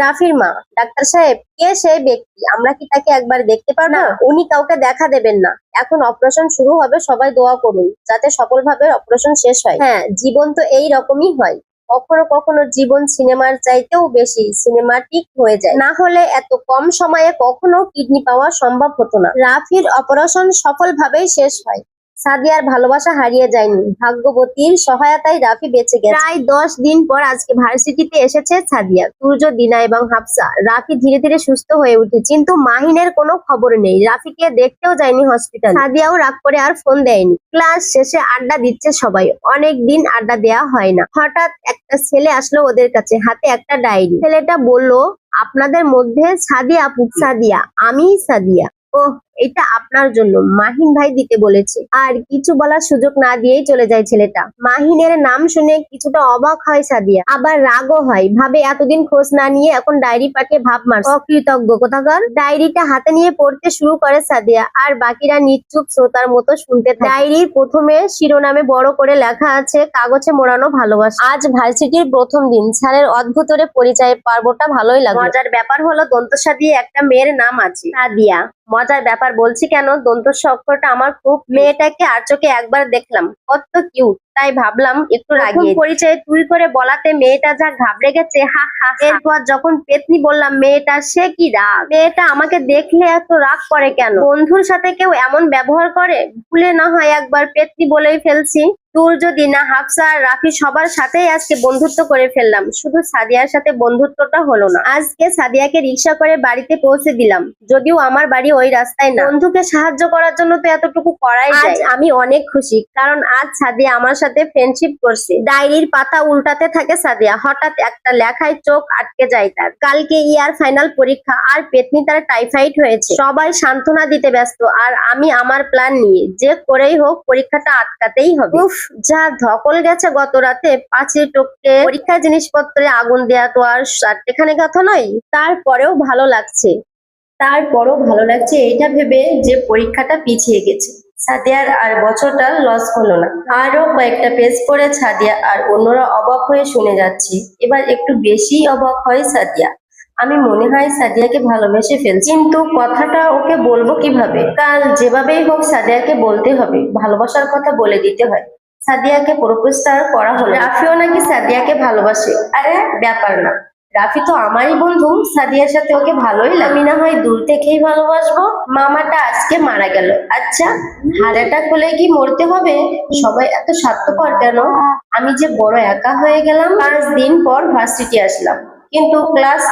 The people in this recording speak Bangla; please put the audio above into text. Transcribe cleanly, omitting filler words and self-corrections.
রাফির মা। ডাক্তার সাহেব, কে সেই ব্যক্তি? আমরা কি তাকে একবার দেখতে পারবো? না, উনি কাউকে দেখা দেবেন না। এখন অপারেশন শুরু হবে, সবাই দোয়া করুন যাতে সফলভাবে অপারেশন শেষ হয়। হ্যাঁ, জীবন তো এই রকমই হয়। কখনো কখনো জীবন সিনেমার চাইতেও বেশি সিনেমাটিক হয়ে যায়। না হলে এত কম সময়ে কখনো কিডনি পাওয়া সম্ভব হতো না। রাফির অপারেশন সফলভাবেই শেষ হয়। সাদিয়ার ভালোবাসা হারিয়ে যায়নি, ভাগ্যবতীর সহায়তায় রাফি বেঁচে গেছে। প্রায় 10 দিন পর আজকে ভার্সিটিতে এসেছে সাদিয়া, তুর্য, দিনা এবং হাফসা। রাফি ধীরে ধীরে সুস্থ হয়ে উঠেছে, কিন্তু মাহিনের কোনো খবর নেই। রাফিকে দেখতেও যায়নি হসপিটাল। সাদিয়াও রাগ করে আর ফোন দেয়নি। ক্লাস শেষে আড্ডা দিচ্ছে সবাই, অনেক দিন আড্ডা দেওয়া হয় না। হঠাৎ একটা ছেলে আসলো ওদের কাছে, হাতে একটা ডায়েরি। ছেলেটা বলল, আপনাদের মধ্যে সাদিয়া আপু। সাদিয়া, আমি সাদিয়া। ওহ, এটা আপনার জন্য, মাহিন ভাই দিতে বলেছে। আর কিছু বলার সুযোগ না দিয়েই চলে যায় ছেলেটা। মাহিনের নাম শুনে কিছুটা অবাক হয় সাদিয়া, আবার রাগও হয়। ভাবে এতদিন খোঁজ না নিয়ে এখন ডায়েরি পাঠিয়ে ভাব মারছে, অকৃতজ্ঞ কোথাকার। ডায়েরিটা হাতে নিয়ে পড়তে শুরু করে সাদিয়া, আর বাকিরা নিশ্চুপ শ্রোতার মতো শুনতে থাকে। ডায়েরির প্রথমে শিরোনামে বড় করে লেখা আছে, কাগজে মোড়ানো ভালোবাসা। আজ ভার্সিটির প্রথম দিন, স্যারের অদ্ভুতরে পরিচয়ের পর্বটা ভালোই লাগলো। মজার ব্যাপার হলো দন্তসা দিয়ে একটা মেয়ের নাম আছে, সাদিয়া। মজার ব্যাপার বলছি কেন, দন্তস্ব অক্ষরটা আমার খুব। মেয়েটাকে আর চোখে একবার দেখলাম, কত কিউট, তাই ভাবলাম একটু রাগিয়ে পরিচয় তুই করে বলাতে মেয়েটা যা ঘাবড়ে গেছে, হা হা। এরপর যখন পেতনি বললাম মেয়েটা, সে কি রাগ। মেয়েটা আমাকে দেখলে এত রাগ করে কেন? বন্ধুর সাথে কেউ এমন ব্যবহার করে? ভুলে না হয় একবার পেতনি বলেই ফেলছি। তুর্য, দিনা, হাফসা আর রাফি সবার সাথেই আজকে বন্ধুত্ব করে ফেললাম, শুধু সাদিয়ার সাথে বন্ধুত্বটা হলো না। আজকে সাদিয়াকে রিক্সা করে বাড়িতে পৌঁছে দিলাম, যদিও আমার বাড়ি ওই রাস্তায় না। বন্ধুকে সাহায্য করার জন্য তো এতটুকু করাই যায়। আজ আমি অনেক খুশি, কারণ আজ সাদিয়া আমার সাথে ফ্রেন্ডশিপ করছে। ডায়েরির পাতা উল্টাতে থাকে সাদিয়া, হঠাৎ একটা লেখায় চোখ আটকে যায় তার। কালকে ইয়ার ফাইনাল পরীক্ষা, আর পেতনি তার টাইফয়েড হয়েছে। সবাই সান্ত্বনা দিতে ব্যস্ত, আর আমি আমার প্ল্যান নিয়ে, যে করেই হোক পরীক্ষাটা আটকাতেই হবে। উফ, যা ধকল গেছে গত রাতে, পাঁচিল টপকে পরীক্ষার জিনিসপত্রে আগুন দেয়া তো আর এখানে কথা নয়। তারপরেও ভালো লাগছে এটা ভেবে যে পরীক্ষাটা পিছিয়ে গেছে। সাদিয়ার আর বছরটা লস হলো না। আরো কয়েকটা পেজ পড়ে সাদিয়া আর অন্যরা অবাক হয়ে শুনে যাচ্ছে। এবার একটু বেশি অবাক হয় সাদিয়া। আমি মনে হয় সাদিয়াকে ভালোবেসে ফেলছি, কিন্তু কথাটা ওকে বলবো কিভাবে? কাল যেভাবেই হোক সাদিয়াকে বলতে হবে, ভালোবাসার কথা বলে দিতে হয়। সাদিয়াকে প্রপোজটা করা হলো। রাফিও নাকি সাদিয়াকে ভালোবাসে। আরে ব্যাপার না, রাফি তো আমারই বন্ধু, সাদিয়ার সাথে ওকে ভালোই লাগে। আমি না হয় দূর থেকেই ভালোবাসবো। মামাটা আজকে মারা গেল। আচ্ছা, হার্ট অ্যাটাক হলে কি মরতে হবে? সবাই এত স্বার্থপর কেন? আমি যে বড় একা হয়ে গেলাম। 5 দিন পর ভার্সিটি আসলাম, কিন্তু ক্লাস